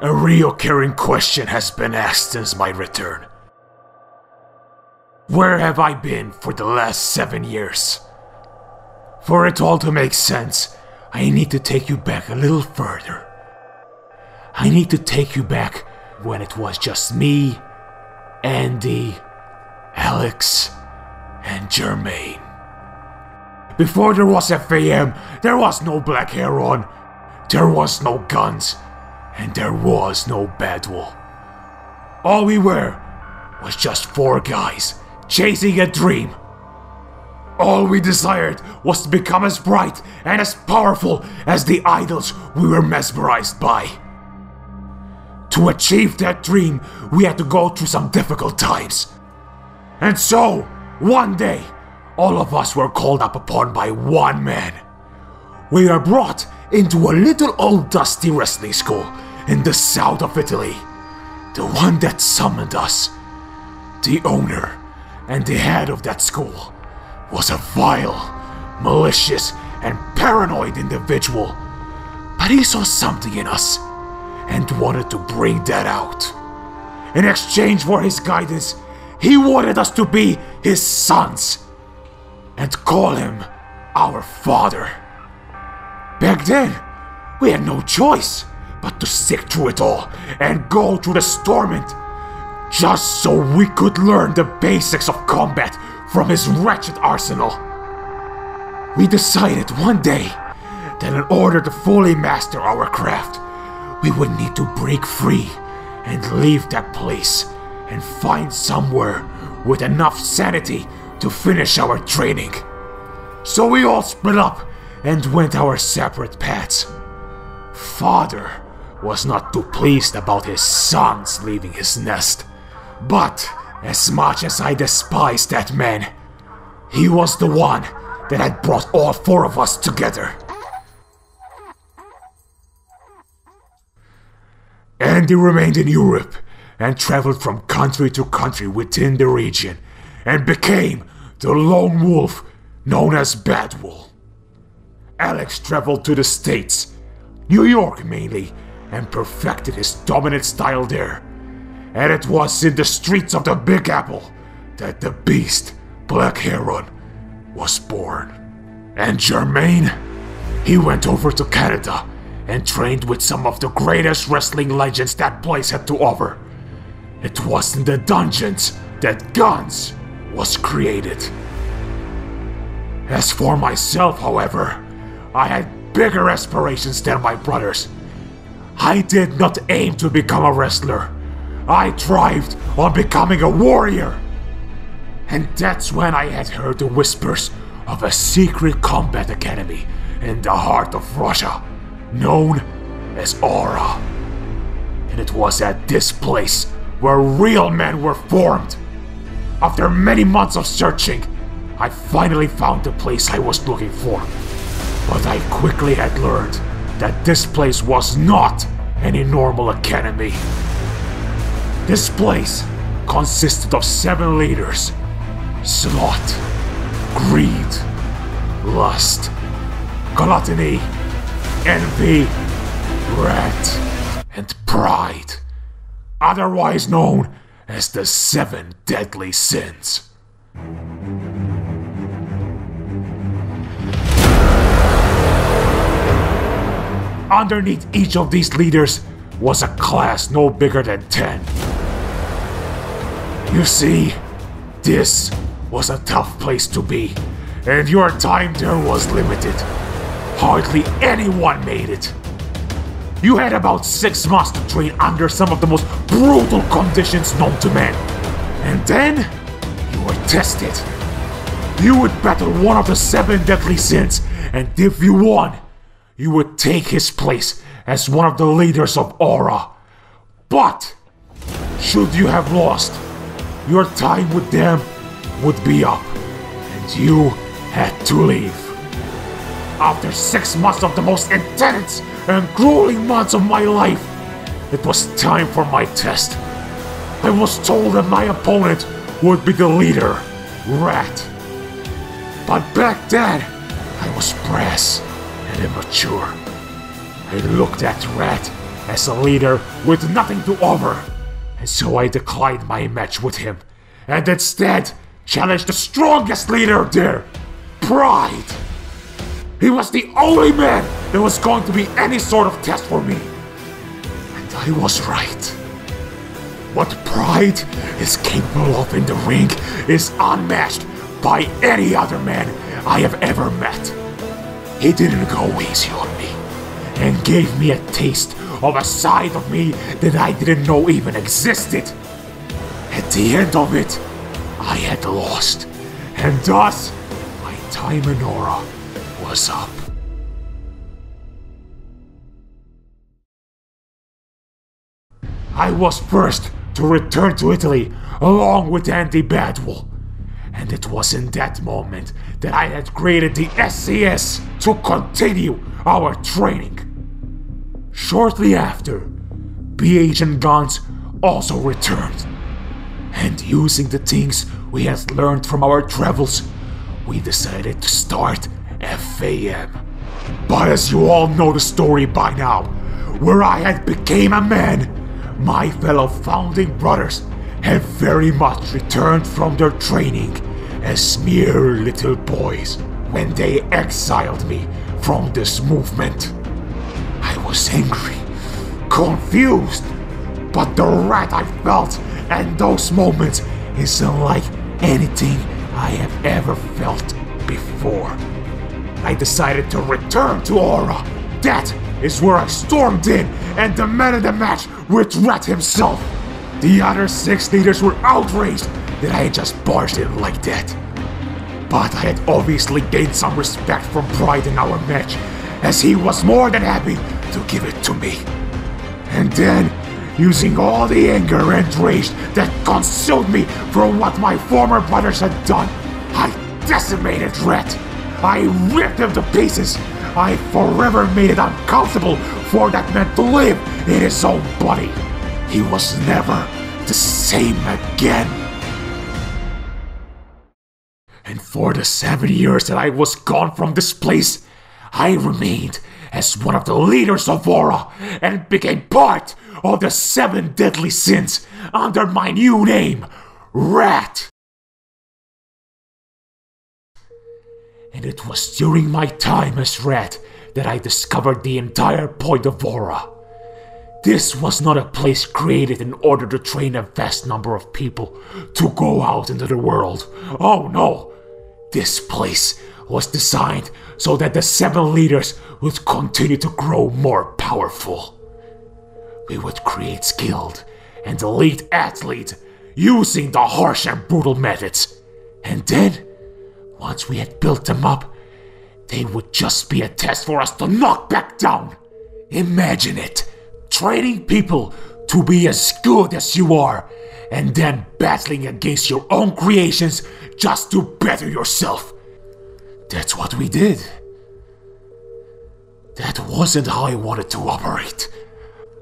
A reoccurring question has been asked since my return. Where have I been for the last 7 years? For it all to make sense, I need to take you back a little further. I need to take you back when it was just me, Andy, Alex, and Jermaine. Before there was FAM, there was no black hair on, there was no guns, and there was no Badwell. All we were was just 4 guys chasing a dream. All we desired was to become as bright and as powerful as the idols we were mesmerized by. To achieve that dream, we had to go through some difficult times. And so, one day, all of us were called up upon by one man. We were brought into a little old dusty wrestling school in the south of Italy. The one that summoned us. The owner and the head of that school was a vile, malicious, and paranoid individual. But he saw something in us and wanted to bring that out. In exchange for his guidance, he wanted us to be his sons and call him our father. Back then, we had no choice but to stick through it all and go through the torment, just so we could learn the basics of combat from his wretched arsenal. We decided one day that in order to fully master our craft, we would need to break free and leave that place and find somewhere with enough sanity to finish our training. So we all split up and went our separate paths. Father was not too pleased about his sons leaving his nest, but as much as I despised that man, he was the one that had brought all 4 of us together. Andy remained in Europe and traveled from country to country within the region and became the lone wolf known as Badwell. Alex traveled to the States, New York mainly, and perfected his dominant style there. And it was in the streets of the Big Apple that the beast, Black Heron, was born. And Jermaine? He went over to Canada and trained with some of the greatest wrestling legends that place had to offer. It was in the dungeons that Guns was created. As for myself, however, I had bigger aspirations than my brothers. I did not aim to become a wrestler. I thrived on becoming a warrior. And that's when I had heard the whispers of a secret combat academy in the heart of Russia, known as Aura. And it was at this place where real men were formed. After many months of searching, I finally found the place I was looking for. But I quickly had learned that this place was not any normal academy. This place consisted of 7 leaders: sloth, greed, lust, gluttony, envy, wrath, and pride, otherwise known as the 7 deadly sins. Underneath each of these leaders was a class no bigger than 10. You see, this was a tough place to be, and your time there was limited. Hardly anyone made it. You had about 6 months to train under some of the most brutal conditions known to man. And then, you were tested. You would battle one of the 7 deadly sins, and if you won, you would take his place as one of the leaders of Aura. But, should you have lost, your time with them would be up, and you had to leave. After 6 months of the most intense and grueling months of my life, it was time for my test. I was told that my opponent would be the leader, Rat. But back then, I was brass and immature. I looked at Rat as a leader with nothing to offer, and so I declined my match with him, and instead challenged the strongest leader there, Pride. He was the only man that was going to be any sort of test for me. And I was right. What Pride is capable of in the ring is unmatched by any other man I have ever met. He didn't go easy on me, and gave me a taste of a side of me that I didn't know even existed. At the end of it, I had lost, and thus, my time in Aura was up. I was first to return to Italy along with Andy Badwell, and it was in that moment that I had created the SCS to continue our training. Shortly after, BH and Guns also returned, and using the things we had learned from our travels, we decided to start FAM. But as you all know the story by now, where I had became a man, my fellow founding brothers had very much returned from their training as mere little boys when they exiled me from this movement. I was angry, confused, but the wrath I felt in those moments is unlike anything I have ever felt before. I decided to return to Aura. That is where I stormed in and demanded a match with Rat himself. The other 6 leaders were outraged that I had just barged in like that. But I had obviously gained some respect from Pride in our match, as he was more than happy to give it to me. And then, using all the anger and rage that consumed me for what my former brothers had done, I decimated Rat. I ripped him to pieces. I forever made it uncomfortable for that man to live in his own body. He was never the same again. And for the 7 years that I was gone from this place, I remained as one of the leaders of Aura and became part of the 7 deadly sins under my new name, Rat. And it was during my time as Rat that I discovered the entire point of Aura. This was not a place created in order to train a vast number of people to go out into the world. Oh no! This place was designed so that the 7 leaders would continue to grow more powerful. We would create skilled and elite athletes using the harsh and brutal methods. And then, once we had built them up, they would just be a test for us to knock back down. Imagine it. Training people to be as good as you are, and then battling against your own creations just to better yourself. That's what we did. That wasn't how I wanted to operate.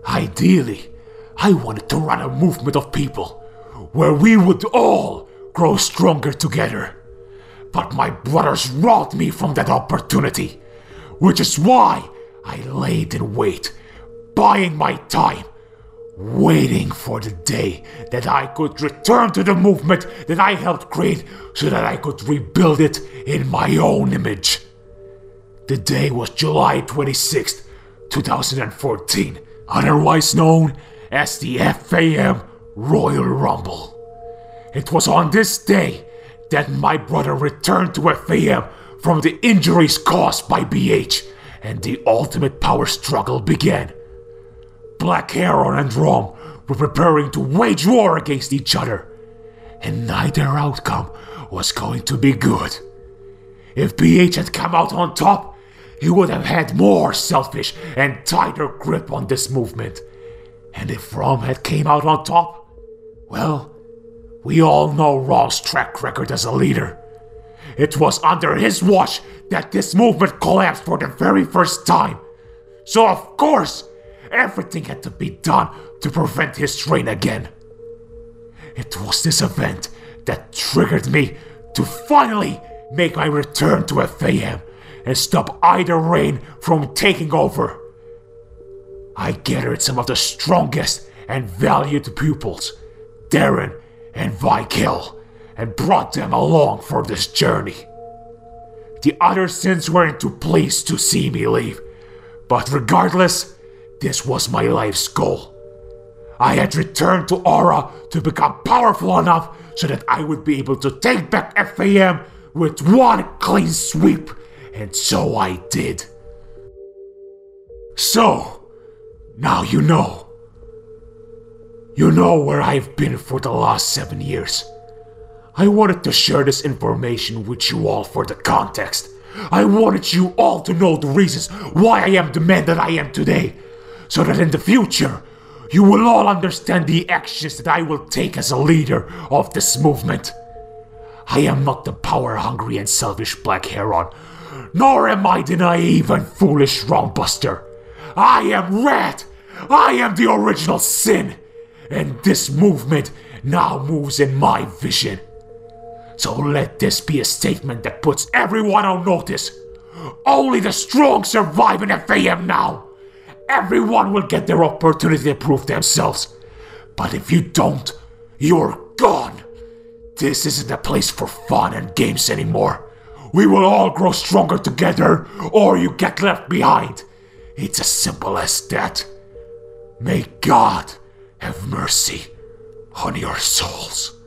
Ideally, I wanted to run a movement of people where we would all grow stronger together. But my brothers robbed me from that opportunity, which is why I laid in wait, buying my time, waiting for the day that I could return to the movement that I helped create so that I could rebuild it in my own image. The day was July 26th, 2014, otherwise known as the FAM Royal Rumble. It was on this day that my brother returned to FAM from the injuries caused by BH, and the ultimate power struggle began. Black Heron and Rom were preparing to wage war against each other, and neither outcome was going to be good. If BH had come out on top, he would have had more selfish and tighter grip on this movement. And if Rom had came out on top, well, we all know Rom's track record as a leader. It was under his watch that this movement collapsed for the very first time. So of course, everything had to be done to prevent his reign again. It was this event that triggered me to finally make my return to FAM and stop either reign from taking over. I gathered some of the strongest and valued pupils, Darren and Vikel, and brought them along for this journey. The other sins weren't too pleased to see me leave, but regardless, this was my life's goal. I had returned to Aura to become powerful enough so that I would be able to take back FAM with one clean sweep, and so I did. So, now you know. You know where I've been for the last 7 years. I wanted to share this information with you all for the context. I wanted you all to know the reasons why I am the man that I am today, so that in the future, you will all understand the actions that I will take as a leader of this movement. I am not the power-hungry and selfish Black Heron, nor am I the naive and foolish Roundbuster. I am Red! I am the original Sin! And this movement now moves in my vision. So let this be a statement that puts everyone on notice. Only the strong survive in FAM now. Everyone will get their opportunity to prove themselves. But if you don't, you're gone. This isn't a place for fun and games anymore. We will all grow stronger together, or you get left behind. It's as simple as that. May God have mercy on your souls.